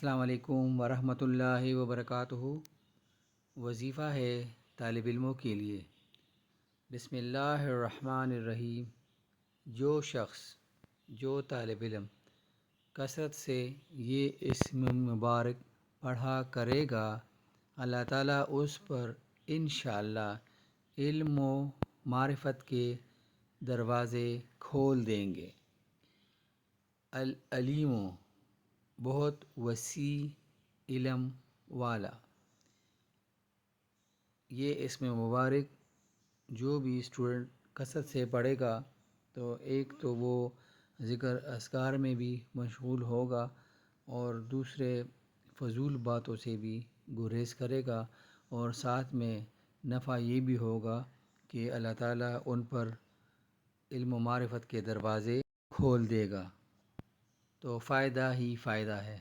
السلام علیکم ورحمۃ اللہ وبرکاتہ۔ وظیفہ ہے طالب علموں کے لیے۔ بسم اللہ الرحمن الرحیم۔ جو طالب علم کثرت سے یہ اسم مبارک پڑھا کرے گا، اللہ تعالیٰ اس پر انشاءاللہ علم و معرفت کے دروازے کھول دیں گے۔ العلیم، بہت وسیع علم والا۔ یہ اسم مبارک جو بھی اسٹوڈنٹ کثرت سے پڑھے گا تو ایک تو وہ ذکر اذکار میں بھی مشغول ہوگا اور دوسرے فضول باتوں سے بھی گریز کرے گا، اور ساتھ میں نفع یہ بھی ہوگا کہ اللہ تعالیٰ ان پر علم و معرفت کے دروازے کھول دے گا، تو فائدہ ہی فائدہ ہے۔